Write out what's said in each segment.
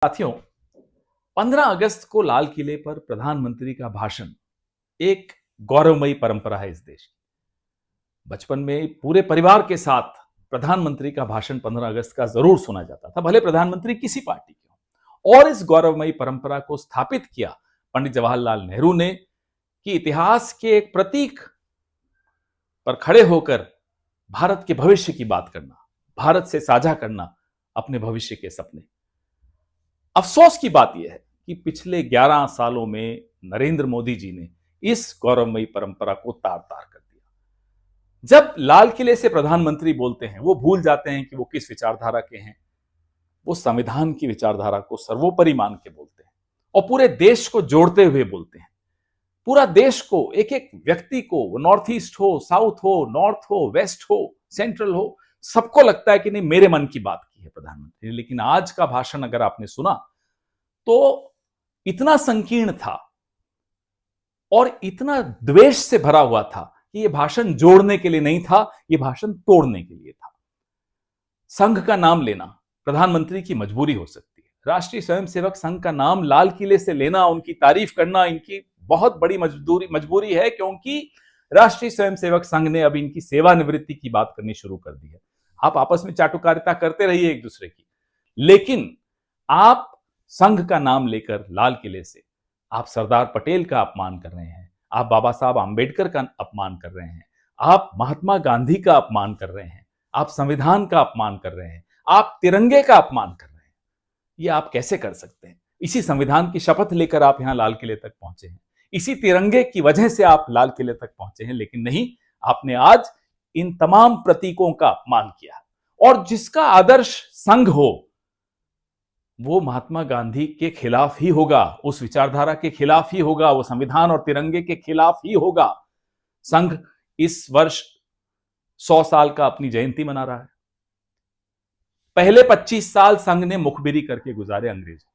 साथियों, 15 अगस्त को लाल किले पर प्रधानमंत्री का भाषण एक गौरवमयी परंपरा है इस देश की। बचपन में पूरे परिवार के साथ प्रधानमंत्री का भाषण 15 अगस्त का जरूर सुना जाता था, भले प्रधानमंत्री किसी पार्टी के हो। और इस गौरवमयी परंपरा को स्थापित किया पंडित जवाहरलाल नेहरू ने कि इतिहास के एक प्रतीक पर खड़े होकर भारत के भविष्य की बात करना, भारत से साझा करना अपने भविष्य के सपने। अफसोस की बात यह है कि पिछले 11 सालों में नरेंद्र मोदी जी ने इस गौरवमयी परंपरा को तार तार कर दिया। जब लाल किले से प्रधानमंत्री बोलते हैं, वो भूल जाते हैं कि वो किस विचारधारा के हैं। वो संविधान की विचारधारा को सर्वोपरि मान के बोलते हैं और पूरे देश को जोड़ते हुए बोलते हैं। पूरा देश को, एक एक व्यक्ति को, नॉर्थ ईस्ट हो, साउथ हो, नॉर्थ हो, वेस्ट हो, सेंट्रल हो, सबको लगता है कि नहीं, मेरे मन की बात की है प्रधानमंत्री ने। लेकिन आज का भाषण अगर आपने सुना तो इतना संकीर्ण था और इतना द्वेष से भरा हुआ था कि यह भाषण जोड़ने के लिए नहीं था, यह भाषण तोड़ने के लिए था। संघ का नाम लेना प्रधानमंत्री की मजबूरी हो सकती है। राष्ट्रीय स्वयंसेवक संघ का नाम लाल किले से लेना, उनकी तारीफ करना इनकी बहुत बड़ी मजबूरी है, क्योंकि राष्ट्रीय स्वयंसेवक संघ ने अब इनकी सेवानिवृत्ति की बात करनी शुरू कर दी है। आप आपस में चाटुकारिता करते रहिए एक दूसरे की, लेकिन आप संघ का नाम लेकर लाल किले से आप सरदार पटेल का अपमान कर रहे हैं, आप बाबा साहब आंबेडकर का अपमान कर रहे हैं, आप महात्मा गांधी का अपमान कर रहे हैं, आप संविधान का अपमान कर रहे हैं, आप तिरंगे का अपमान कर रहे हैं। ये आप कैसे कर सकते हैं? इसी संविधान की शपथ लेकर आप यहां लाल किले तक पहुंचे हैं, इसी तिरंगे की वजह से आप लाल किले तक पहुंचे हैं, लेकिन नहीं, आपने आज इन तमाम प्रतीकों का अपमान किया। और जिसका आदर्श संघ हो वो महात्मा गांधी के खिलाफ ही होगा, उस विचारधारा के खिलाफ ही होगा, वो संविधान और तिरंगे के खिलाफ ही होगा। संघ इस वर्ष 100 साल का अपनी जयंती मना रहा है। पहले 25 साल संघ ने मुखबिरी करके गुजारे अंग्रेजों,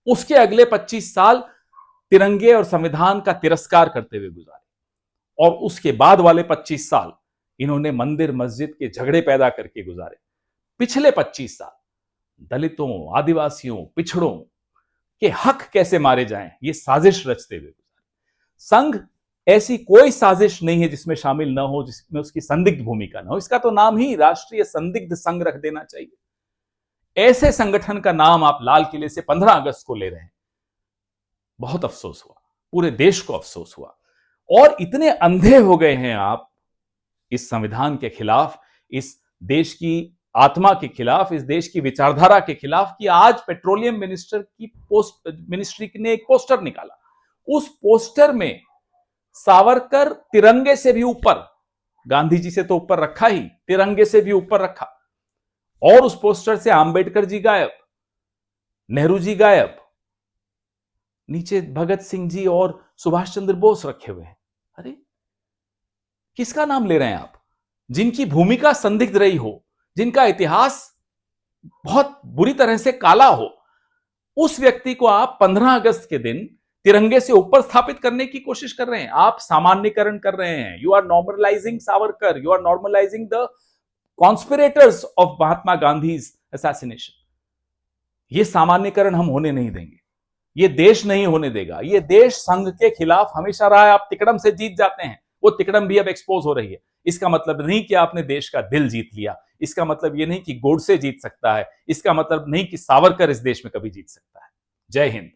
उसके अगले 25 साल तिरंगे और संविधान का तिरस्कार करते हुए गुजारे, और उसके बाद वाले 25 साल इन्होंने मंदिर मस्जिद के झगड़े पैदा करके गुजारे। पिछले 25 साल दलितों, आदिवासियों, पिछड़ों के हक कैसे मारे जाएं, ये साजिश रचते हुए गुजारे। संघ ऐसी कोई साजिश नहीं है जिसमें शामिल ना हो, जिसमें उसकी संदिग्ध भूमिका ना हो। इसका तो नाम ही राष्ट्रीय संदिग्ध संघ रख देना चाहिए। ऐसे संगठन का नाम आप लाल किले से 15 अगस्त को ले रहे हैं। बहुत अफसोस हुआ, पूरे देश को अफसोस हुआ। और इतने अंधे हो गए हैं आप इस संविधान के खिलाफ, इस देश की आत्मा के खिलाफ, इस देश की विचारधारा के खिलाफ, कि आज पेट्रोलियम मिनिस्ट्री ने एक पोस्टर निकाला। उस पोस्टर में सावरकर तिरंगे से भी ऊपर, गांधी जी से तो ऊपर रखा ही, तिरंगे से भी ऊपर रखा, और उस पोस्टर से आंबेडकर जी गायब, नेहरू जी गायब, नीचे भगत सिंह जी और सुभाष चंद्र बोस रखे हुए हैं। अरे किसका नाम ले रहे हैं आप? जिनकी भूमिका संदिग्ध रही हो, जिनका इतिहास बहुत बुरी तरह से काला हो, उस व्यक्ति को आप 15 अगस्त के दिन तिरंगे से ऊपर स्थापित करने की कोशिश कर रहे हैं। आप सामान्यकरण कर रहे हैं। You are normalising Savarkar, you are normalising the conspirators of Mahatma Gandhi's assassination. यह सामान्यकरण हम होने नहीं देंगे, ये देश नहीं होने देगा। ये देश संघ के खिलाफ हमेशा रहा है। आप तिकड़म से जीत जाते हैं, वो तिकड़म भी अब एक्सपोज हो रही है। इसका मतलब नहीं कि आपने देश का दिल जीत लिया, इसका मतलब यह नहीं कि गोडसे जीत सकता है, इसका मतलब नहीं कि सावरकर इस देश में कभी जीत सकता है। जय हिंद।